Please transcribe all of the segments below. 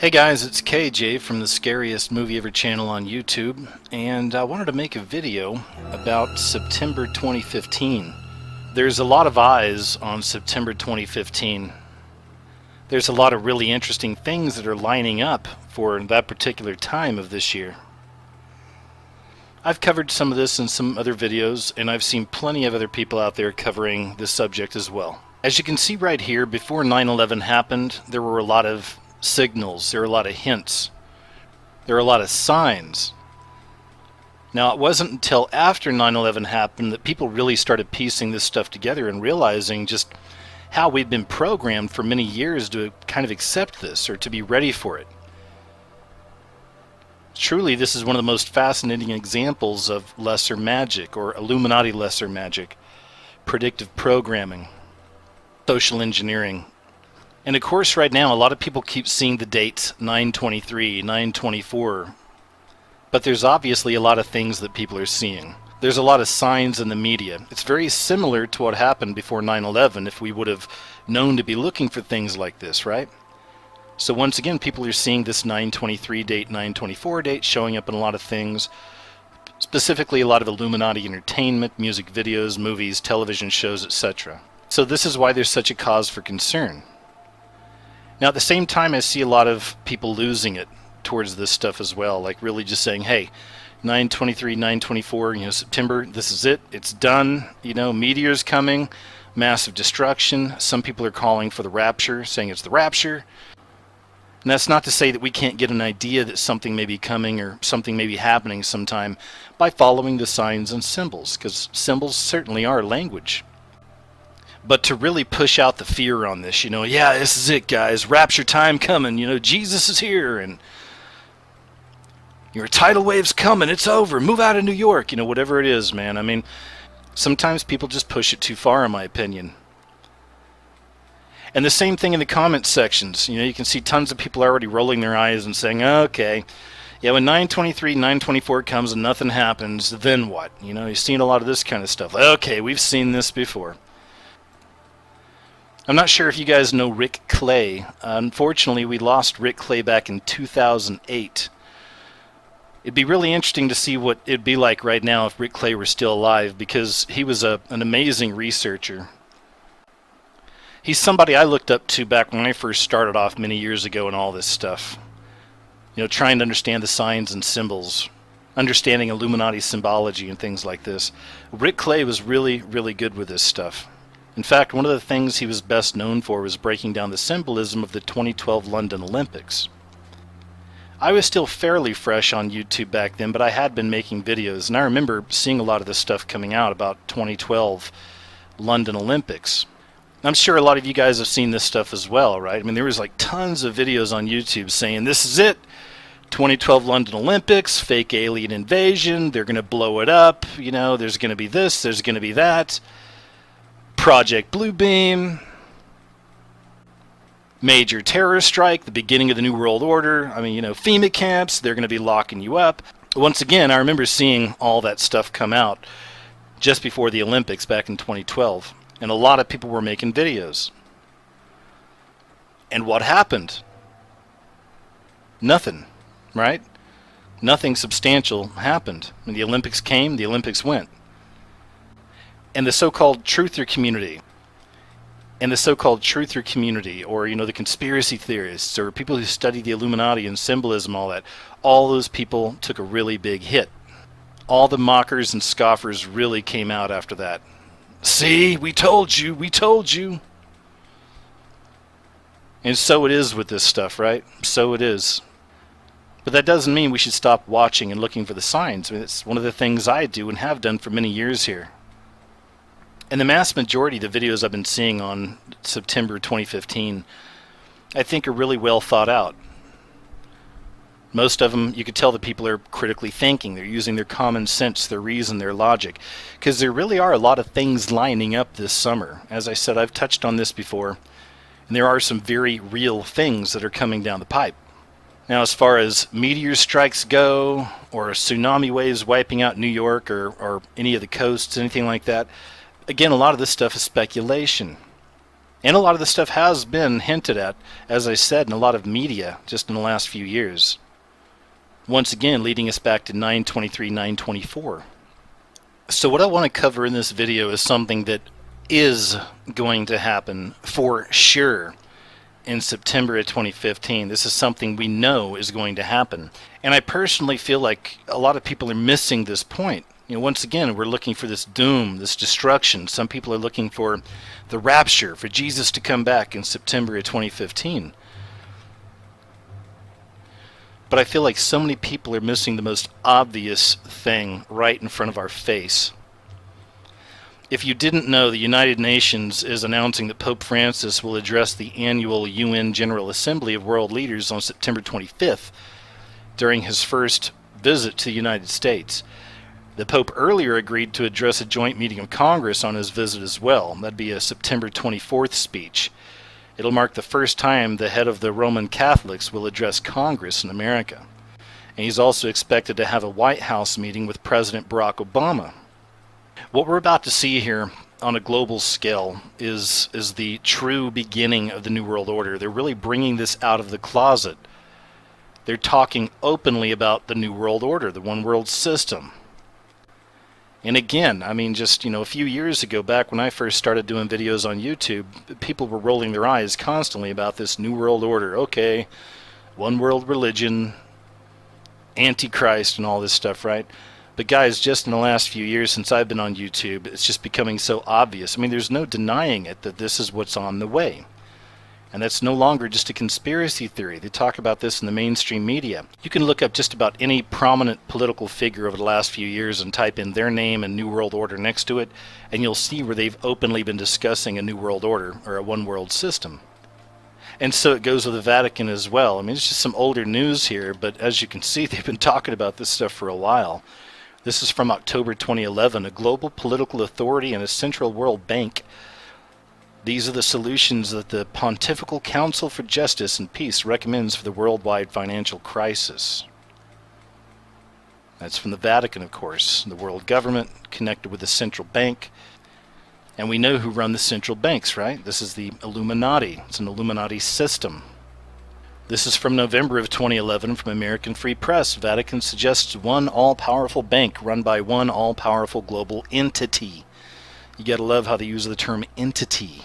Hey guys, it's KJ from the Scariest Movie Ever channel on YouTube, and I wanted to make a video about September 2015. There's a lot of eyes on September 2015. There's a lot of really interesting things that are lining up for that particular time of this year. I've covered some of this in some other videos, and I've seen plenty of other people out there covering this subject as well. As you can see right here, before 9/11 happened, there were a lot of signals, there were a lot of hints, there were a lot of signs. Now, it wasn't until after 9/11 happened that people really started piecing this stuff together and realizing just how we'd been programmed for many years to kind of accept this or to be ready for it. Truly, this is one of the most fascinating examples of lesser magic, or Illuminati lesser magic, predictive programming, social engineering. And of course, right now, a lot of people keep seeing the dates 9/23, 9/24, but there's obviously a lot of things that people are seeing. There's a lot of signs in the media. It's very similar to what happened before 9/11 if we would have known to be looking for things like this, right? So once again, people are seeing this 9/23 date, 9/24 date showing up in a lot of things, specifically a lot of Illuminati entertainment, music videos, movies, television shows, etc. So this is why there's such a cause for concern. Now, at the same time, I see a lot of people losing it towards this stuff as well, like really just saying, hey, 9/23, 9/24, September, this is it, it's done, meteors coming, massive destruction. Some people are calling for the rapture, saying it's the rapture. And that's not to say that we can't get an idea that something may be coming or something may be happening sometime by following the signs and symbols, because symbols certainly are language. But to really push out the fear on this, yeah, this is it, guys, rapture time coming, Jesus is here, and your tidal wave's coming, it's over, move out of New York, whatever it is, man. I mean, sometimes people just push it too far, in my opinion. And the same thing in the comment sections. You can see tons of people already rolling their eyes and saying, okay, yeah, when 9/23, 9/24 comes and nothing happens, then what? You've seen a lot of this kind of stuff. Okay, we've seen this before. I'm not sure if you guys know Rick Clay. Unfortunately, we lost Rick Clay back in 2008. It'd be really interesting to see what it'd be like right now if Rick Clay were still alive, because he was an amazing researcher. He's somebody I looked up to back when I first started off many years ago in all this stuff. Trying to understand the signs and symbols, understanding Illuminati symbology and things like this. Rick Clay was really, really good with this stuff. In fact, one of the things he was best known for was breaking down the symbolism of the 2012 London Olympics. I was still fairly fresh on YouTube back then, but I had been making videos, and I remember seeing a lot of this stuff coming out about 2012 London Olympics. I'm sure a lot of you guys have seen this stuff as well, right? I mean, there was like tons of videos on YouTube saying, this is it, 2012 London Olympics, fake alien invasion, they're going to blow it up, there's going to be this, there's going to be that. Project Bluebeam, major terror strike, the beginning of the New World Order. I mean, FEMA camps, they're going to be locking you up. Once again, I remember seeing all that stuff come out just before the Olympics back in 2012. And a lot of people were making videos. And what happened? Nothing, right? Nothing substantial happened. When the Olympics came, the Olympics went. And the so-called truther community, or the conspiracy theorists, or people who study the Illuminati and symbolism, all those people took a really big hit. All the mockers and scoffers really came out after that. See, we told you, we told you. And so it is with this stuff, right? So it is. But that doesn't mean we should stop watching and looking for the signs. I mean, it's one of the things I do and have done for many years here. And the mass majority of the videos I've been seeing on September 2015, I think are really well thought out. Most of them, you could tell that people are critically thinking. They're using their common sense, their reason, their logic. Because there really are a lot of things lining up this summer. As I said, I've touched on this before. And there are some very real things that are coming down the pipe. Now, as far as meteor strikes go, or tsunami waves wiping out New York, or any of the coasts, anything like that, again, a lot of this stuff is speculation. And a lot of this stuff has been hinted at, as I said, in a lot of media just in the last few years. Once again, leading us back to 923, 924. So what I want to cover in this video is something that is going to happen for sure in September of 2015. This is something we know is going to happen. And I personally feel like a lot of people are missing this point. Once again, we're looking for this doom, this destruction. Some people are looking for the rapture, for Jesus to come back in September of 2015. But I feel like so many people are missing the most obvious thing right in front of our face. If you didn't know, the United Nations is announcing that Pope Francis will address the annual UN General Assembly of World Leaders on September 25th during his first visit to the United States. The Pope earlier agreed to address a joint meeting of Congress on his visit as well. That'd be a September 24th speech. It'll mark the first time the head of the Roman Catholics will address Congress in America. And he's also expected to have a White House meeting with President Barack Obama. What we're about to see here on a global scale is the true beginning of the New World Order. They're really bringing this out of the closet. They're talking openly about the New World Order, the one world system. And again, I mean, just, a few years ago, back when I first started doing videos on YouTube, people were rolling their eyes constantly about this New World Order. Okay, one world religion, Antichrist, and all this stuff, right? But guys, just in the last few years since I've been on YouTube, it's just becoming so obvious. I mean, there's no denying it that this is what's on the way. And that's no longer just a conspiracy theory. They talk about this in the mainstream media. You can look up just about any prominent political figure over the last few years and type in their name and New World Order next to it, and you'll see where they've openly been discussing a New World Order or a one world system. And so it goes with the Vatican as well. I mean, it's just some older news here, but as you can see, they've been talking about this stuff for a while. This is from October 2011, a global political authority and a central world bank. These are the solutions that the Pontifical Council for Justice and Peace recommends for the worldwide financial crisis. That's from the Vatican, of course, the world government connected with the central bank. And we know who run the central banks, right? This is the Illuminati. It's an Illuminati system. This is from November of 2011 from American Free Press. Vatican suggests one all-powerful bank run by one all-powerful global entity. You gotta love how they use the term entity,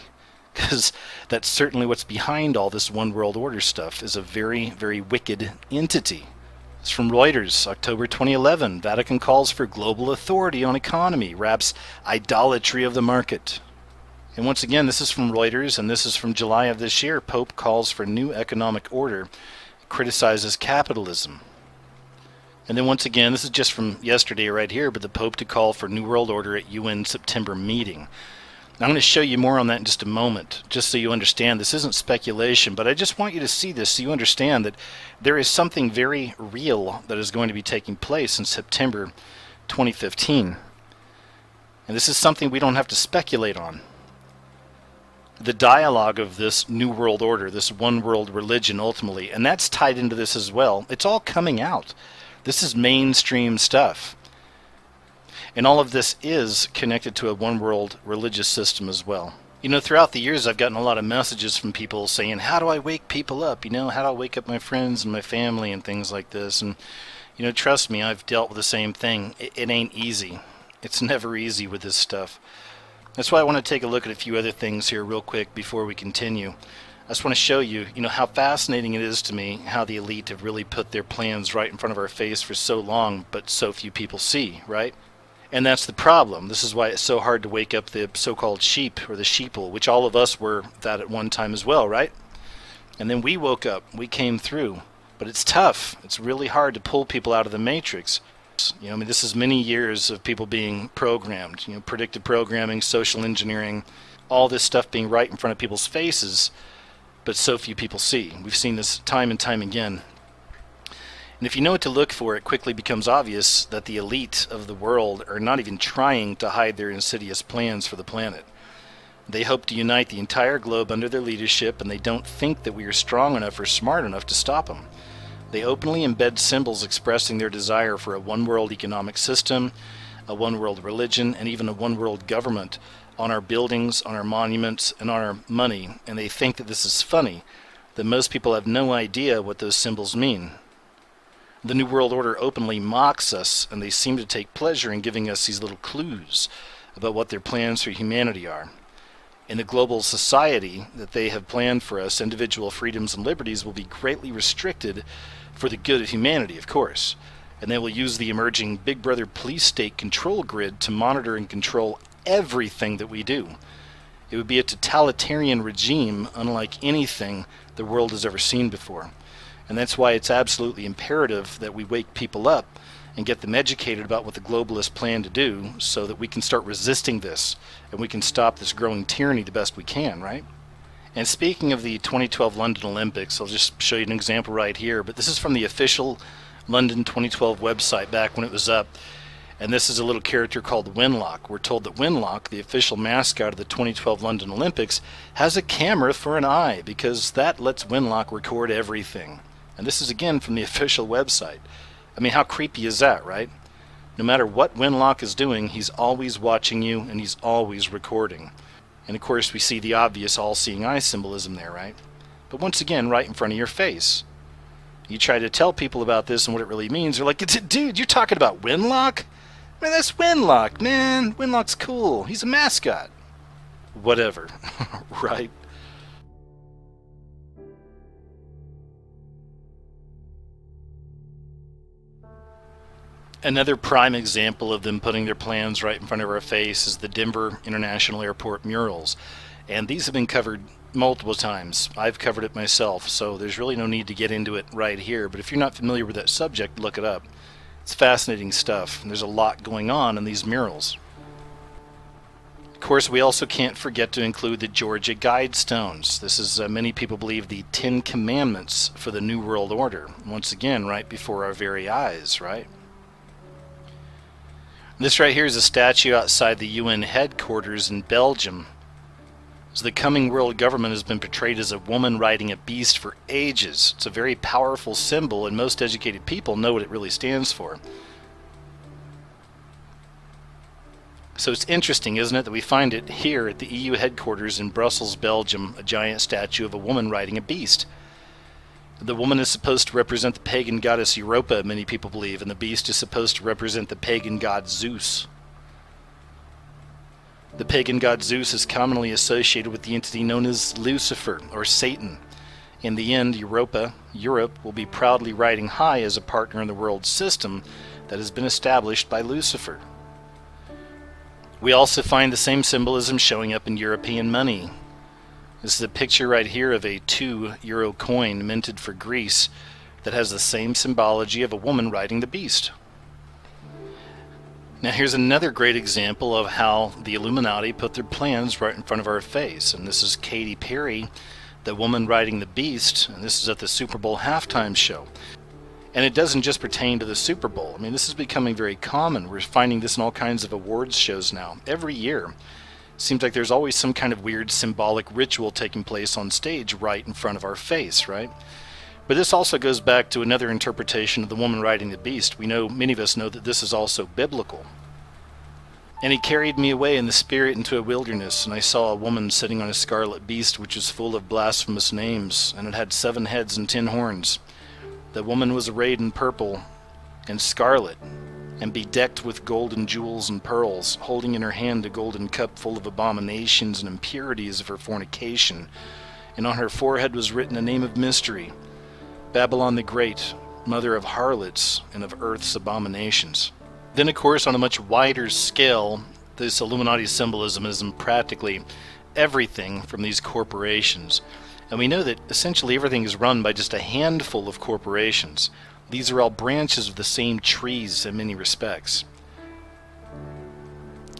because that's certainly what's behind all this one world order stuff, is a very, very wicked entity. It's from Reuters, October 2011. Vatican calls for global authority on economy, wraps idolatry of the market. And once again, this is from Reuters, and this is from July of this year. Pope calls for new economic order, criticizes capitalism. And then once again, this is just from yesterday right here, but the Pope to call for New World Order at UN September meeting. Now, I'm going to show you more on that in just a moment, just so you understand. This isn't speculation, but I just want you to see this so you understand that there is something very real that is going to be taking place in September 2015. And this is something we don't have to speculate on. The dialogue of this New World Order, this one world religion ultimately, and that's tied into this as well. It's all coming out. This is mainstream stuff. And all of this is connected to a one world religious system as well. Throughout the years I've gotten a lot of messages from people saying, how do I wake people up? How do I wake up my friends and my family and things like this? And, trust me, I've dealt with the same thing. It ain't easy. It's never easy with this stuff. That's why I want to take a look at a few other things here real quick before we continue. I just want to show you, how fascinating it is to me how the elite have really put their plans right in front of our face for so long, but so few people see, right? And that's the problem. This is why it's so hard to wake up the so-called sheep or the sheeple, which all of us were that at one time as well, right? And then we woke up, we came through, but it's tough. It's really hard to pull people out of the matrix. This is many years of people being programmed, predictive programming, social engineering, all this stuff being right in front of people's faces, but so few people see. We've seen this time and time again. And if you know what to look for, it quickly becomes obvious that the elite of the world are not even trying to hide their insidious plans for the planet. They hope to unite the entire globe under their leadership, and they don't think that we are strong enough or smart enough to stop them. They openly embed symbols expressing their desire for a one-world economic system, a one-world religion, and even a one-world government, on our buildings, on our monuments, and on our money, and they think that this is funny, that most people have no idea what those symbols mean. The New World Order openly mocks us, and they seem to take pleasure in giving us these little clues about what their plans for humanity are. In the global society that they have planned for us, individual freedoms and liberties will be greatly restricted for the good of humanity, of course. And they will use the emerging Big Brother police state control grid to monitor and control everything that we do. It would be a totalitarian regime unlike anything the world has ever seen before. And that's why it's absolutely imperative that we wake people up and get them educated about what the globalists plan to do so that we can start resisting this and we can stop this growing tyranny the best we can, right? And speaking of the 2012 London Olympics, I'll just show you an example right here, but this is from the official London 2012 website back when it was up. And this is a little character called Winlock. We're told that Winlock, the official mascot of the 2012 London Olympics, has a camera for an eye because that lets Winlock record everything. And this is again from the official website. I mean, how creepy is that, right? No matter what Winlock is doing, he's always watching you and he's always recording. And of course we see the obvious all-seeing eye symbolism there, right? But once again, right in front of your face. You try to tell people about this and what it really means, they're like, dude, you're talking about Winlock? Man, that's Winlock, man. Winlock's cool. He's a mascot. Whatever, right? Another prime example of them putting their plans right in front of our face is the Denver International Airport murals. And these have been covered multiple times. I've covered it myself, so there's really no need to get into it right here. But if you're not familiar with that subject, look it up. It's fascinating stuff, and there's a lot going on in these murals. Of course, we also can't forget to include the Georgia Guidestones. This is, many people believe, the 10 Commandments for the New World Order. Once again, right before our very eyes, right? This right here is a statue outside the UN headquarters in Belgium. So the coming world government has been portrayed as a woman riding a beast for ages. It's a very powerful symbol, and most educated people know what it really stands for. So it's interesting, isn't it, that we find it here at the EU headquarters in Brussels, Belgium, a giant statue of a woman riding a beast. The woman is supposed to represent the pagan goddess Europa, many people believe, and the beast is supposed to represent the pagan god Zeus. The pagan god Zeus is commonly associated with the entity known as Lucifer, or Satan. In the end, Europa, Europe, will be proudly riding high as a partner in the world system that has been established by Lucifer. We also find the same symbolism showing up in European money. This is a picture right here of a €2 coin minted for Greece that has the same symbology of a woman riding the beast. Now here's another great example of how the Illuminati put their plans right in front of our face. And this is Katy Perry, the woman riding the beast, and this is at the Super Bowl halftime show. And it doesn't just pertain to the Super Bowl. I mean, this is becoming very common. We're finding this in all kinds of awards shows now. Every year, it seems like there's always some kind of weird symbolic ritual taking place on stage right in front of our face, right? But this also goes back to another interpretation of the woman riding the beast. We know, many of us know, that this is also biblical. And he carried me away in the spirit into a wilderness, and I saw a woman sitting on a scarlet beast which was full of blasphemous names, and it had 7 heads and 10 horns. The woman was arrayed in purple and scarlet, and bedecked with golden jewels and pearls, holding in her hand a golden cup full of abominations and impurities of her fornication. And on her forehead was written a name of mystery, Babylon the Great, mother of harlots and of earth's abominations. Then, of course, on a much wider scale, this Illuminati symbolism is in practically everything from these corporations. And we know that essentially everything is run by just a handful of corporations. These are all branches of the same trees in many respects.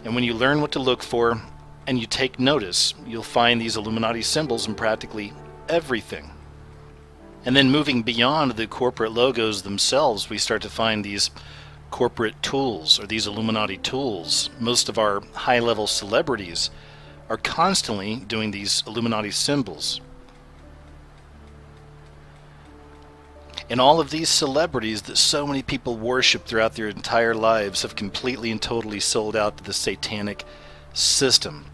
And when you learn what to look for and you take notice, you'll find these Illuminati symbols in practically everything. And then moving beyond the corporate logos themselves, we start to find these corporate tools, or these Illuminati tools. Most of our high-level celebrities are constantly doing these Illuminati symbols. And all of these celebrities that so many people worship throughout their entire lives have completely and totally sold out to the satanic system.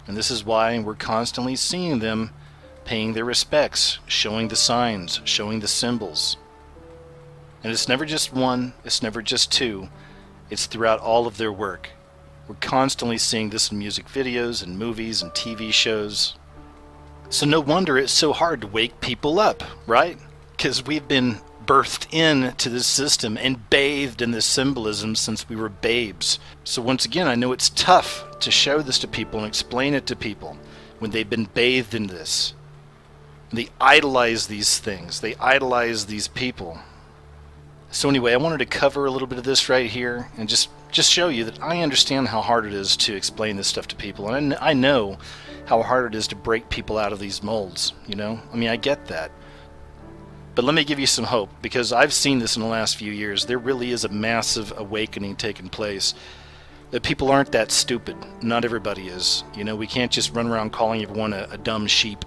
And this is why we're constantly seeing them paying their respects, showing the signs, showing the symbols. And it's never just one, it's never just two, it's throughout all of their work. We're constantly seeing this in music videos and movies and TV shows. So no wonder it's so hard to wake people up, right? Because we've been birthed into this system and bathed in this symbolism since we were babes. So once again, I know it's tough to show this to people and explain it to people when they've been bathed in this. They idolize these things. They idolize these people. So anyway, I wanted to cover a little bit of this right here and just show you that I understand how hard it is to explain this stuff to people. And I know how hard it is to break people out of these molds, you know? I mean, I get that. But let me give you some hope, because I've seen this in the last few years. There really is a massive awakening taking place. That people aren't that stupid. Not everybody is. You know, we can't just run around calling everyone a dumb sheep,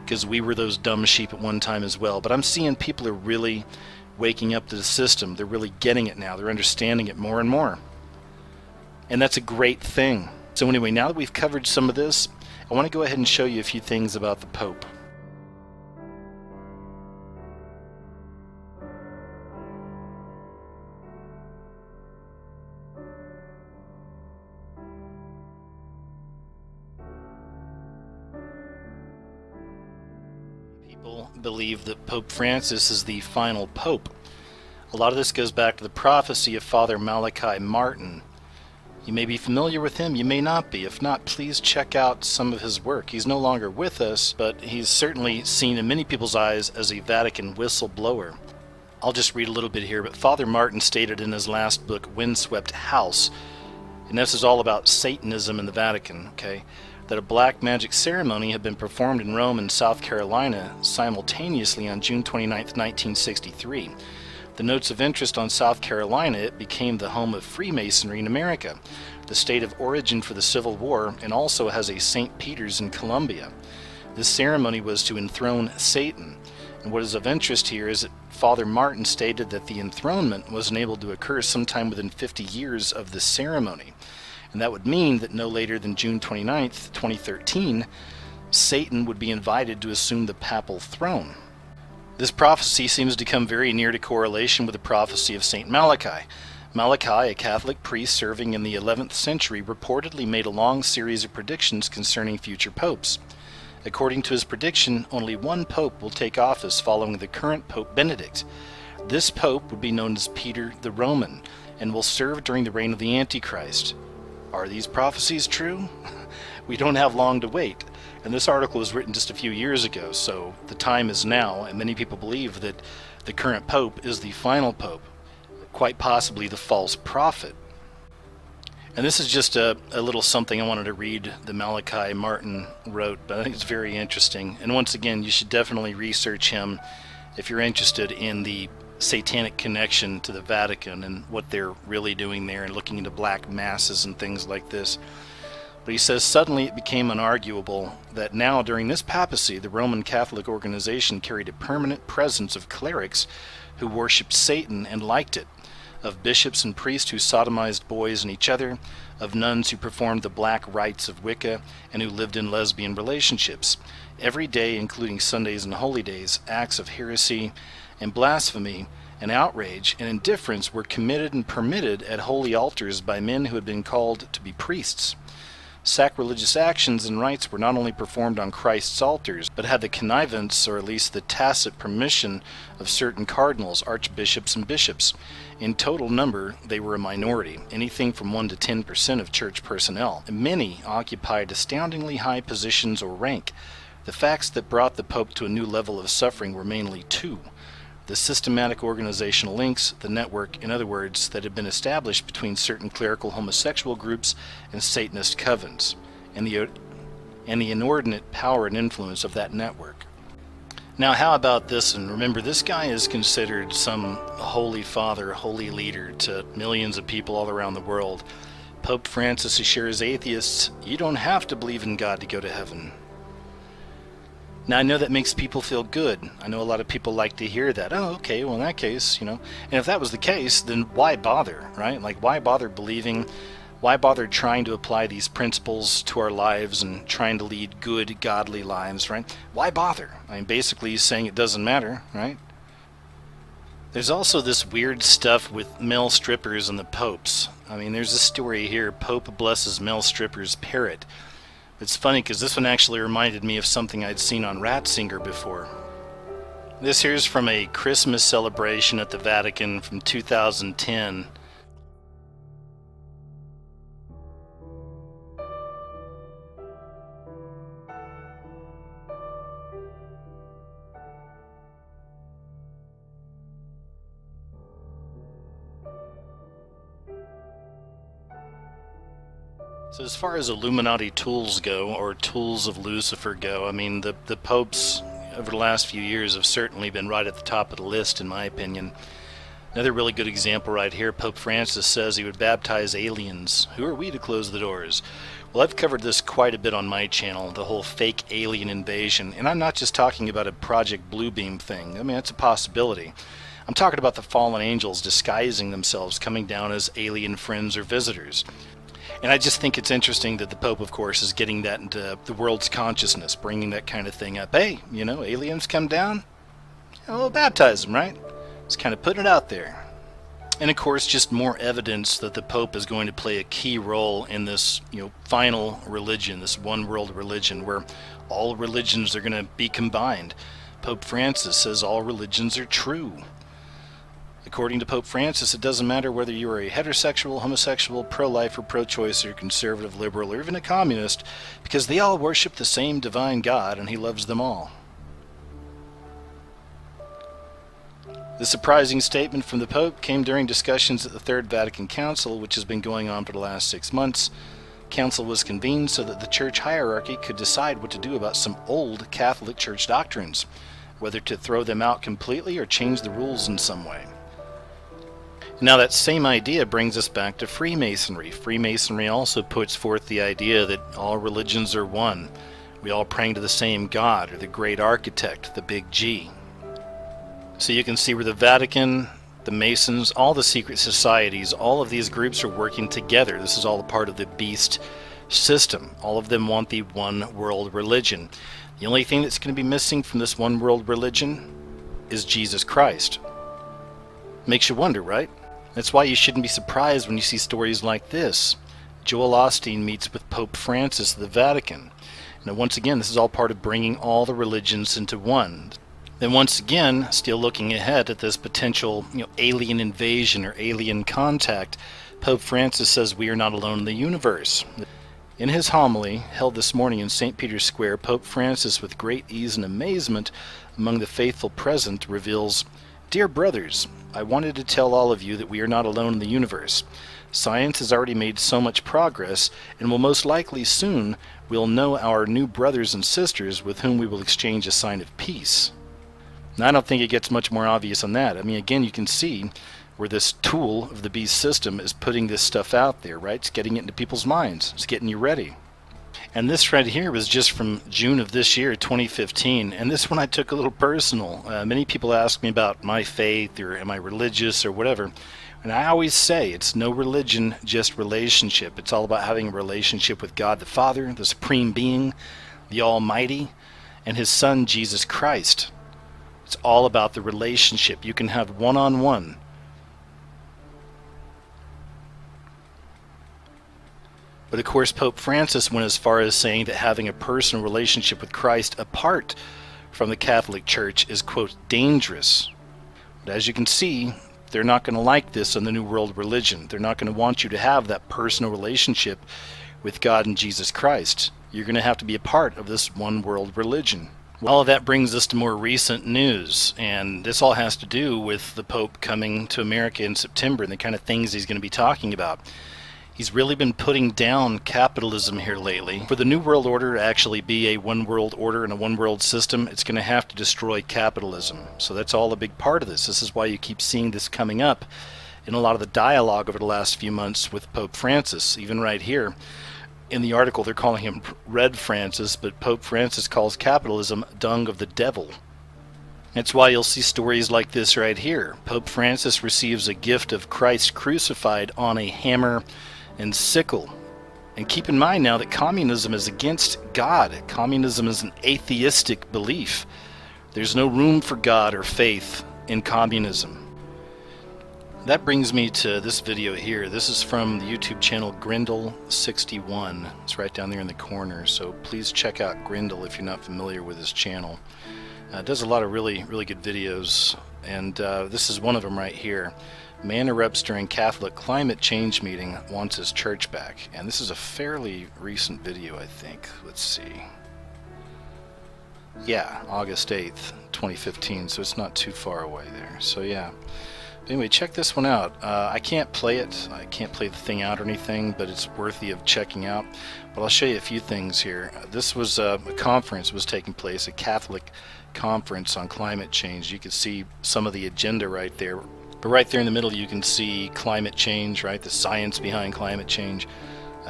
because we were those dumb sheep at one time as well. But I'm seeing people are really waking up to the system. They're really getting it now. They're understanding it more and more. And that's a great thing. So anyway, now that we've covered some of this, I want to go ahead and show you a few things about the Pope. People believe that Pope Francis is the final pope. A lot of this goes back to the prophecy of Father Malachi Martin. You may be familiar with him, you may not be. If not, please check out some of his work. He's no longer with us, but he's certainly seen in many people's eyes as a Vatican whistleblower. I'll just read a little bit here, but Father Martin stated in his last book, Windswept House, and this is all about Satanism in the Vatican, okay, that a black magic ceremony had been performed in Rome and South Carolina simultaneously on June 29, 1963. The notes of interest on South Carolina, it became the home of Freemasonry in America, the state of origin for the Civil War, and also has a St. Peter's in Columbia. This ceremony was to enthrone Satan, and what is of interest here is that Father Martin stated that the enthronement was unable to occur sometime within 50 years of the ceremony, and that would mean that no later than June 29, 2013, Satan would be invited to assume the papal throne. This prophecy seems to come very near to correlation with the prophecy of St. Malachi. Malachi, a Catholic priest serving in the 11th century, reportedly made a long series of predictions concerning future popes. According to his prediction, only one pope will take office following the current Pope Benedict. This pope would be known as Peter the Roman and will serve during the reign of the Antichrist. Are these prophecies true? We don't have long to wait. And this article was written just a few years ago, so the time is now, and many people believe that the current pope is the final pope, quite possibly the false prophet. And this is just a little something I wanted to read that Malachi Martin wrote, but I think it's very interesting. And once again, you should definitely research him if you're interested in the satanic connection to the Vatican and what they're really doing there and looking into black masses and things like this. But he says, suddenly it became unarguable that now during this papacy, the Roman Catholic organization carried a permanent presence of clerics who worshipped Satan and liked it, of bishops and priests who sodomized boys and each other, of nuns who performed the black rites of Wicca and who lived in lesbian relationships. Every day, including Sundays and holy days, acts of heresy and blasphemy and outrage and indifference were committed and permitted at holy altars by men who had been called to be priests. Sacrilegious actions and rites were not only performed on Christ's altars, but had the connivance, or at least the tacit permission, of certain cardinals, archbishops, and bishops. In total number, they were a minority, anything from 1 to 10% of church personnel. And many occupied astoundingly high positions or rank. The facts that brought the Pope to a new level of suffering were mainly two: the systematic organizational links, the network, in other words, that had been established between certain clerical homosexual groups and Satanist covens, and the inordinate power and influence of that network. Now, how about this? And remember, this guy is considered some holy father, holy leader to millions of people all around the world. Pope Francis assures atheists, you don't have to believe in God to go to heaven. Now, I know that makes people feel good. I know a lot of people like to hear that. Oh, okay, well, in that case, and if that was the case, then why bother, right? Like, why bother believing Why bother trying to apply these principles to our lives and trying to lead good, godly lives, right? Why bother? I mean, basically he's saying it doesn't matter, right? There's also this weird stuff with male strippers and the popes. I mean, there's a story here, Pope blesses male stripper's parrot. It's funny because this one actually reminded me of something I'd seen on Ratzinger before. This here's from a Christmas celebration at the Vatican from 2010. So as far as Illuminati tools go, or tools of Lucifer go, I mean, the popes over the last few years have certainly been right at the top of the list, in my opinion. Another really good example right here, Pope Francis says he would baptize aliens. Who are we to close the doors? Well, I've covered this quite a bit on my channel, the whole fake alien invasion, and I'm not just talking about a Project Bluebeam thing. I mean, it's a possibility. I'm talking about the fallen angels disguising themselves, coming down as alien friends or visitors. And I just think it's interesting that the Pope, of course, is getting that into the world's consciousness, bringing that kind of thing up. Hey, aliens come down, we'll baptize them, right? Just kind of putting it out there. And of course, just more evidence that the Pope is going to play a key role in this, final religion, this one world religion, where all religions are going to be combined. Pope Francis says all religions are true. According to Pope Francis, it doesn't matter whether you are a heterosexual, homosexual, pro-life or pro-choice or conservative, liberal, or even a communist, because they all worship the same divine God and he loves them all. The surprising statement from the Pope came during discussions at the Third Vatican Council, which has been going on for the last 6 months. Council was convened so that the church hierarchy could decide what to do about some old Catholic Church doctrines, whether to throw them out completely or change the rules in some way. Now that same idea brings us back to Freemasonry. Freemasonry also puts forth the idea that all religions are one. We all praying to the same God, or the great architect, the big G. So you can see where the Vatican, the Masons, all the secret societies, all of these groups are working together. This is all a part of the beast system. All of them want the one world religion. The only thing that's going to be missing from this one world religion is Jesus Christ. Makes you wonder, right? That's why you shouldn't be surprised when you see stories like this. Joel Osteen meets with Pope Francis at the Vatican. Now, once again, this is all part of bringing all the religions into one. Then once again, still looking ahead at this potential alien invasion or alien contact, Pope Francis says we are not alone in the universe. In his homily, held this morning in St. Peter's Square, Pope Francis, with great ease and amazement among the faithful present, reveals, "Dear brothers, I wanted to tell all of you that we are not alone in the universe. Science has already made so much progress, and will most likely soon we'll know our new brothers and sisters with whom we will exchange a sign of peace." Now, I don't think it gets much more obvious than that. I mean, again, you can see where this tool of the beast system is putting this stuff out there, right? It's getting it into people's minds. It's getting you ready. And this right here was just from June of this year, 2015. And this one I took a little personal. Many people ask me about my faith, or am I religious, or whatever. And I always say it's no religion, just relationship. It's all about having a relationship with God the Father, the Supreme Being, the Almighty, and His Son, Jesus Christ. It's all about the relationship. You can have one-on-one. But of course, Pope Francis went as far as saying that having a personal relationship with Christ apart from the Catholic Church is, quote, dangerous. But as you can see, they're not going to like this in the New World religion. They're not going to want you to have that personal relationship with God and Jesus Christ. You're going to have to be a part of this one world religion. All of that brings us to more recent news, and this all has to do with the Pope coming to America in September and the kind of things he's going to be talking about. He's really been putting down capitalism here lately. For the New World Order to actually be a one world order and a one world system, it's going to have to destroy capitalism. So that's all a big part of this. This is why you keep seeing this coming up in a lot of the dialogue over the last few months with Pope Francis. Even right here in the article, they're calling him Red Francis, but Pope Francis calls capitalism dung of the devil. That's why you'll see stories like this right here. Pope Francis receives a gift of Christ crucified on a hammer and sickle. And keep in mind now that communism is against God. Communism is an atheistic belief. There's no room for God or faith in communism. That brings me to this video here. This is from the YouTube channel Grindle61. It's right down there in the corner, so please check out Grindle if you're not familiar with his channel. It does a lot of really good videos, and this is one of them right here. Man erupts during Catholic climate change meeting, wants his church back. And this is a fairly recent video, I think. Let's see. Yeah, August 8th, 2015, so it's not too far away there. So yeah. Anyway, check this one out. I can't play it. I can't play the thing out or anything, but it's worthy of checking out. But I'll show you a few things here. This was a conference was taking place, a Catholic conference on climate change. You can see some of the agenda right there. But right there in the middle you can see climate change, right? The science behind climate change,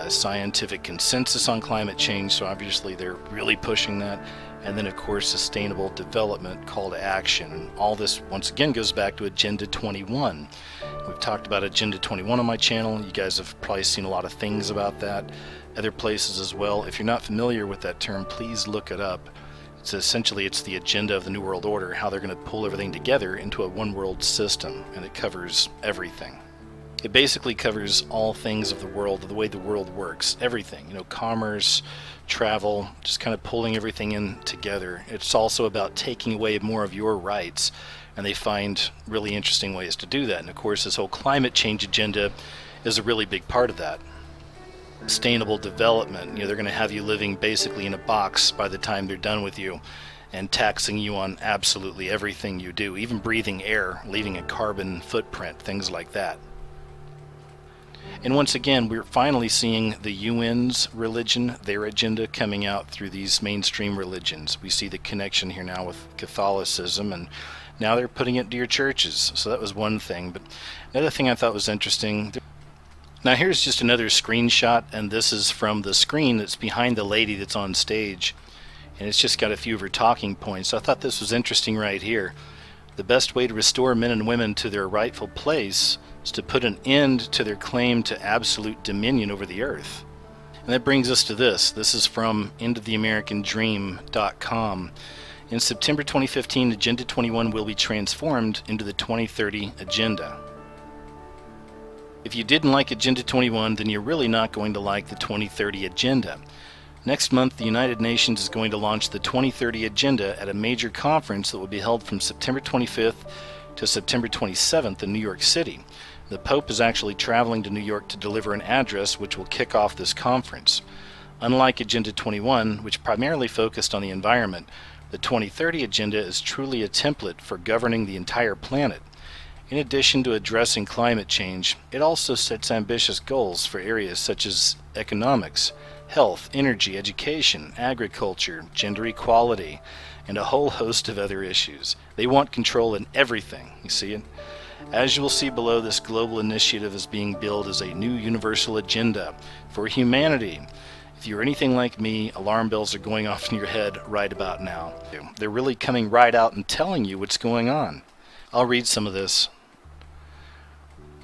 scientific consensus on climate change, so obviously they're really pushing that. And then of course sustainable development, call to action. And all this once again goes back to Agenda 21. We've talked about Agenda 21 on my channel. You guys have probably seen a lot of things about other places as well. If you're not familiar with that term, please look it up. It's essentially the agenda of the New World Order, how they're going to pull everything together into a one world system, and it covers everything. It basically covers all things of the world, the way the world works, everything, commerce, travel, just kind of pulling everything in together. It's also about taking away more of your rights, and they find really interesting ways to do that. And of course this whole climate change agenda is a really big part of that. Sustainable development, they're going to have you living basically in a box by the time they're done with you, and taxing you on absolutely everything you do, even breathing air, leaving a carbon footprint, things like that. And once again, we're finally seeing the UN's religion, their agenda, coming out through these mainstream religions. We see the connection here now with Catholicism, and now they're putting it into your churches. So that was one thing. But another thing I thought was interesting. Now here's just another screenshot, and this is from the screen that's behind the lady that's on stage. And it's just got a few of her talking points. So I thought this was interesting right here. The best way to restore men and women to their rightful place is to put an end to their claim to absolute dominion over the earth. And that brings us to this. This is from endoftheamericandream.com. In September 2015, Agenda 21 will be transformed into the 2030 Agenda. If you didn't like Agenda 21, then you're really not going to like the 2030 Agenda. Next month, the United Nations is going to launch the 2030 Agenda at a major conference that will be held from September 25th to September 27th in New York City. The Pope is actually traveling to New York to deliver an address which will kick off this conference. Unlike Agenda 21, which primarily focused on the environment, the 2030 Agenda is truly a template for governing the entire planet. In addition to addressing climate change, it also sets ambitious goals for areas such as economics, health, energy, education, agriculture, gender equality, and a whole host of other issues. They want control in everything, you see it? As you will see below, this global initiative is being billed as a new universal agenda for humanity. If you're anything like me, alarm bells are going off in your head right about now. They're really coming right out and telling you what's going on. I'll read some of this.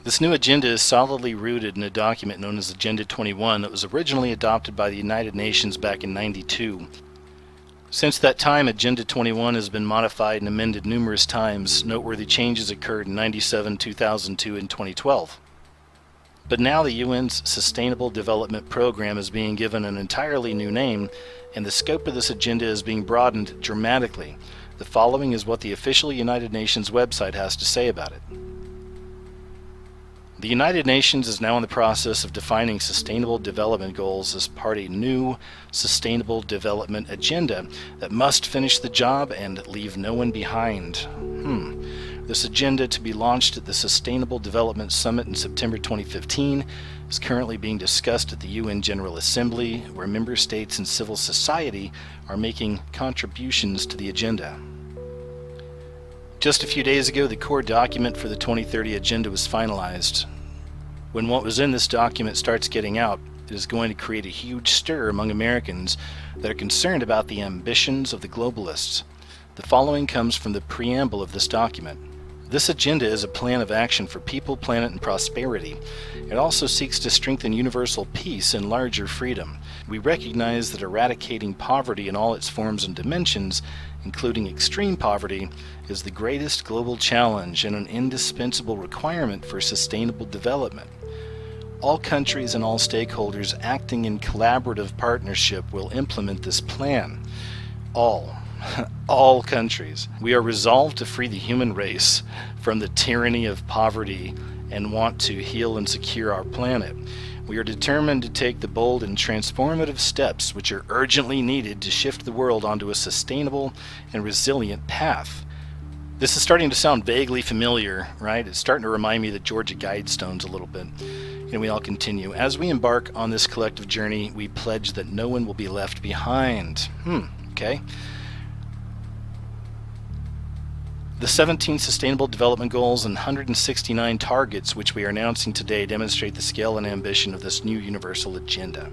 This new agenda is solidly rooted in a document known as Agenda 21 that was originally adopted by the United Nations back in '92. Since that time, Agenda 21 has been modified and amended numerous times. Noteworthy changes occurred in '97, 2002, and 2012. But now the UN's Sustainable Development Program is being given an entirely new name, and the scope of this agenda is being broadened dramatically. The following is what the official United Nations website has to say about it. The United Nations is now in the process of defining sustainable development goals as part of a new sustainable development agenda that must finish the job and leave no one behind. This agenda, to be launched at the Sustainable Development Summit in September 2015, is currently being discussed at the UN General Assembly, where member states and civil society are making contributions to the agenda. Just a few days ago, the core document for the 2030 Agenda was finalized. When what was in this document starts getting out, it is going to create a huge stir among Americans that are concerned about the ambitions of the globalists. The following comes from the preamble of this document. This agenda is a plan of action for people, planet, and prosperity. It also seeks to strengthen universal peace and larger freedom. We recognize that eradicating poverty in all its forms and dimensions, including extreme poverty, is the greatest global challenge and an indispensable requirement for sustainable development. All countries and all stakeholders acting in collaborative partnership will implement this plan. All countries. We are resolved to free the human race from the tyranny of poverty and want to heal and secure our planet. We are determined to take the bold and transformative steps which are urgently needed to shift the world onto a sustainable and resilient path. This is starting to sound vaguely familiar, right? It's starting to remind me of the Georgia Guidestones a little bit. And we all continue. As we embark on this collective journey, we pledge that no one will be left behind. Okay. The 17 Sustainable Development Goals and 169 targets which we are announcing today demonstrate the scale and ambition of this new universal agenda.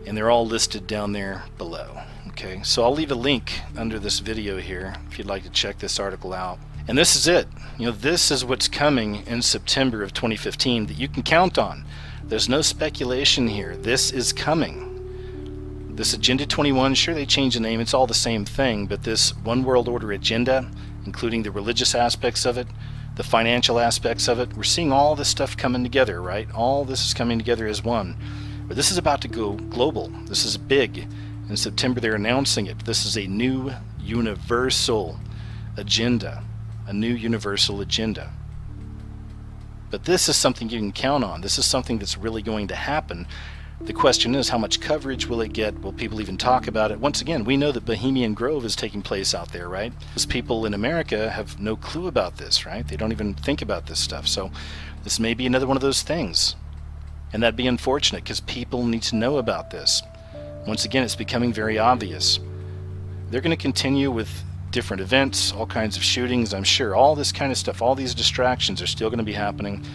And they're all listed down there below. Okay, so I'll leave a link under this video here if you'd like to check this article out. And this is it. This is what's coming in September of 2015 that you can count on. There's no speculation here. This is coming. This Agenda 21, sure they changed the name, it's all the same thing, but this One World Order agenda, including the religious aspects of it, the financial aspects of it, we're seeing all this stuff coming together, right? All this is coming together as one. But this is about to go global. This is big. In September they're announcing it. This is a new universal agenda. A new universal agenda. But this is something you can count on. This is something that's really going to happen. The question is, how much coverage will it get? Will people even talk about it? Once again, we know that Bohemian Grove is taking place out there, right? Those people in America have no clue about this, right? They don't even think about this stuff. So this may be another one of those things. And that'd be unfortunate because people need to know about this. Once again, it's becoming very obvious. They're going to continue with different events, all kinds of shootings, I'm sure. All this kind of stuff, all these distractions are still going to be happening.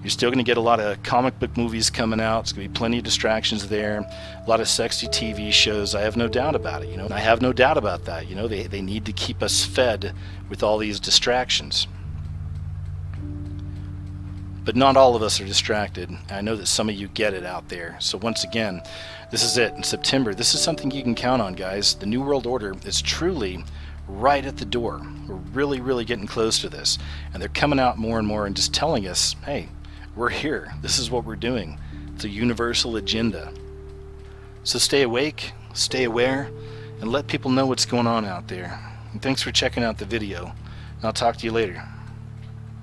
You're still going to get a lot of comic book movies coming out. It's going to be plenty of distractions there. A lot of sexy TV shows. I have no doubt about it. I have no doubt about that. They need to keep us fed with all these distractions. But not all of us are distracted. I know that some of you get it out there. So once again, this is it. In September, this is something you can count on, guys. The New World Order is truly right at the door. We're really, really getting close to this. And they're coming out more and more and just telling us, hey, we're here. This is what we're doing. It's a universal agenda. So stay awake, stay aware, and let people know what's going on out there. And thanks for checking out the video. And I'll talk to you later.